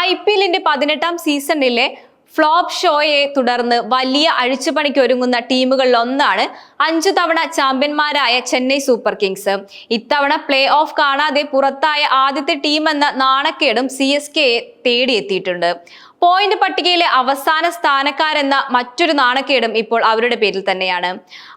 IPL 18ാം സീസണിലെ flop ഷോയെ തുടർന്ന് വലിയ അഴിച്ചുപണിക്ക് ഒരുങ്ങുന്ന ടീമുകളിൽ ഒന്നാണ് 5 തവണ ചാമ്പ്യന്മാരായ ചെന്നൈ സൂപ്പർ കിങ്സ്. ഇത്തവണ പ്ലേ ഓഫ് കാണാതെ പുറത്തായ ആദ്യത്തെ ടീമെന്ന നാണക്കേടും CSKയെ തേടിയെത്തിയിട്ടുണ്ട്. പോയിന്റ് പട്ടികയിലെ അവസാന സ്ഥാനക്കാരെന്ന മറ്റൊരു നാണക്കേടും ഇപ്പോൾ അവരുടെ പേരിൽ തന്നെയാണ്.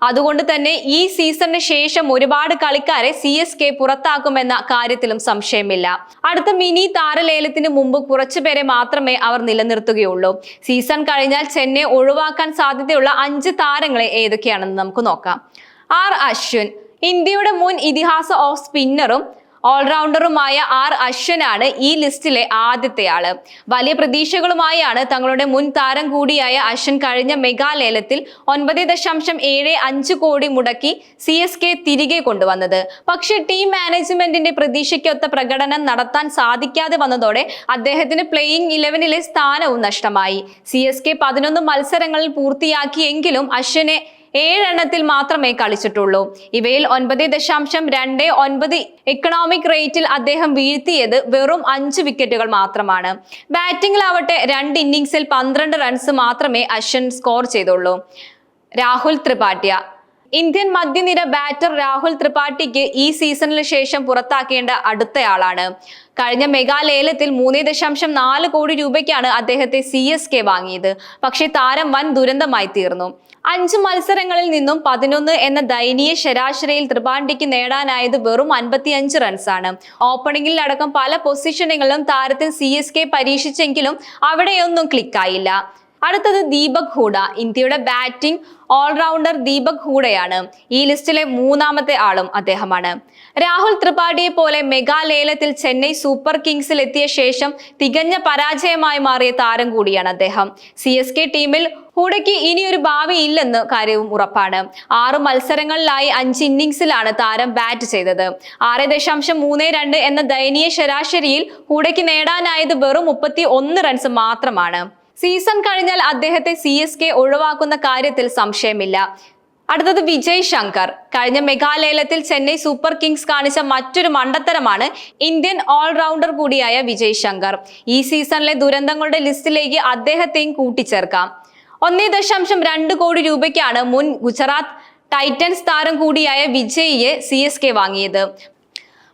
അതുകൊണ്ട് തന്നെ ഈ സീസണിന് ശേഷം ഒരുപാട് കളിക്കാരെ CSK പുറത്താക്കുമെന്ന കാര്യത്തിലും സംശയമില്ല. അടുത്ത മിനി താരലേലത്തിന് മുമ്പ് കുറച്ചുപേരെ മാത്രമേ അവർ നിലനിർത്തുകയുള്ളൂ. സീസൺ കഴിഞ്ഞാൽ ചെന്നൈ ഒഴിവാക്കാൻ സാധ്യതയുള്ള 5 താരങ്ങളെ ഏതൊക്കെയാണെന്ന് നമുക്ക് നോക്കാം. അശ്വിൻ, ഇന്ത്യയുടെ മുൻ ഇതിഹാസ ഓഫ് സ്പിന്നറും ഓൾറൗണ്ടറുമായ അശ്വിനാണ് ഈ ലിസ്റ്റിലെ ആദ്യത്തെ ആള്. വലിയ പ്രതീക്ഷകളുമായാണ് തങ്ങളുടെ മുൻ താരം കൂടിയായ അശ്വിൻ കഴിഞ്ഞ മെഗാ ലേലത്തിൽ 9.75 കോടി മുടക്കി CSK തിരികെ കൊണ്ടുവന്നത്. പക്ഷേ ടീം മാനേജ്മെന്റിന്റെ പ്രതീക്ഷയ്ക്കൊത്ത പ്രകടനം നടത്താൻ സാധിക്കാതെ വന്നതോടെ അദ്ദേഹത്തിന് പ്ലേയിങ് 11ലെ സ്ഥാനവും നഷ്ടമായി. CSK 11 മത്സരങ്ങളിൽ പൂർത്തിയാക്കിയെങ്കിലും അശ്വിനെ 7 എണ്ണത്തിൽ മാത്രമേ കളിച്ചിട്ടുള്ളൂ. ഇവയിൽ 9.29 എക്കണോമിക് റേറ്റിൽ അദ്ദേഹം വീഴ്ത്തിയത് വെറും 5 വിക്കറ്റുകൾ മാത്രമാണ്. ബാറ്റിംഗിലാവട്ടെ 2 ഇന്നിംഗ്സിൽ 12 റൺസ് മാത്രമേ അശ്വിൻ സ്കോർ ചെയ്തുള്ളൂ. രാഹുൽ ത്രിപാഠിയ, ഇന്ത്യൻ മധ്യനിര ബാറ്റർ രാഹുൽ ത്രിപാഠിക്ക് ഈ സീസണിന് ശേഷം പുറത്താക്കേണ്ട അടുത്തയാളാണ്. കഴിഞ്ഞ മെഗാ ലേലത്തിൽ 3.4 കോടി രൂപയ്ക്കാണ് അദ്ദേഹത്തെ CSK വാങ്ങിയത്. പക്ഷേ താരം വൻ ദുരന്തമായി തീർന്നു. 5 മത്സരങ്ങളിൽ നിന്നും 11 എന്ന ദയനീയ ശരാശരിയിൽ ത്രിപാഠിക്ക് നേടാനായത് വെറും 55 റൺസാണ്. ഓപ്പണിംഗിൽ അടക്കം പല പൊസിഷനുകളിലും താരത്തിന് CSK പരീക്ഷിച്ചെങ്കിലും അവിടെയൊന്നും ക്ലിക്കായില്ല. അടുത്തത് ദീപക് ഹൂഡ, ഇന്ത്യയുടെ ബാറ്റിംഗ് ഓൾറൗണ്ടർ ദീപക് ഹൂഡയാണ്. ഈ ലിസ്റ്റിലെ 3ാമത്തെ ആളും അദ്ദേഹമാണ്. രാഹുൽ ത്രിപാഠിയെ പോലെ മെഗാ ലേലത്തിൽ ചെന്നൈ സൂപ്പർ കിങ്സിൽ എത്തിയ ശേഷം തികഞ്ഞ പരാജയമായി മാറിയ താരം കൂടിയാണ് അദ്ദേഹം. CSK ടീമിൽ ഹൂഡയ്ക്ക് ഇനിയൊരു ഭാവി ഇല്ലെന്ന് കാര്യവും ഉറപ്പാണ്. 6 മത്സരങ്ങളിലായി 5 ഇന്നിംഗ്സിലാണ് താരം ബാറ്റ് ചെയ്തത്. 6.32 എന്ന ദയനീയ ശരാശരിയിൽ ഹൂഡയ്ക്ക് നേടാനായത് വെറും 31 റൺസ് മാത്രമാണ്. സീസൺ കഴിഞ്ഞാൽ അദ്ദേഹത്തെ CSK ഒഴിവാക്കുന്ന കാര്യത്തിൽ സംശയമില്ല. അടുത്തത് വിജയ് ശങ്കർ. കഴിഞ്ഞ മെഗാലേലത്തിൽ ചെന്നൈ സൂപ്പർ കിങ്സ് കാണിച്ച മറ്റൊരു മണ്ടത്തരമാണ് ഇന്ത്യൻ ഓൾറൗണ്ടർ കൂടിയായ വിജയ് ശങ്കർ. ഈ സീസണിലെ ദുരന്തങ്ങളുടെ ലിസ്റ്റിലേക്ക് അദ്ദേഹത്തെയും കൂട്ടിച്ചേർക്കാം. 1.2 കോടി രൂപയ്ക്കാണ് മുൻ ഗുജറാത്ത് ടൈറ്റൻസ് താരം കൂടിയായ വിജയിയെ CSK വാങ്ങിയത്.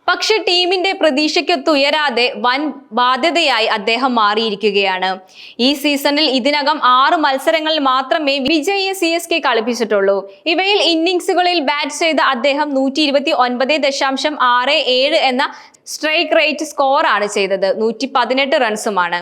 പക്ഷെ ടീമിന്റെ പ്രതീക്ഷയ്ക്കൊത്തുയരാതെ വൻ ബാധ്യതയായി അദ്ദേഹം മാറിയിരിക്കുകയാണ്. ഈ സീസണിൽ ഇതിനകം 6 മത്സരങ്ങളിൽ മാത്രമേ വിജയിയെ CSK കളിപ്പിച്ചിട്ടുള്ളൂ. ഇവയിൽ ഇന്നിംഗ്സുകളിൽ ബാറ്റ് ചെയ്ത അദ്ദേഹം 129.67 എന്ന സ്ട്രൈക്ക് റേറ്റ് സ്കോർ ആണ് ചെയ്തത്. 118 റൺസുമാണ്.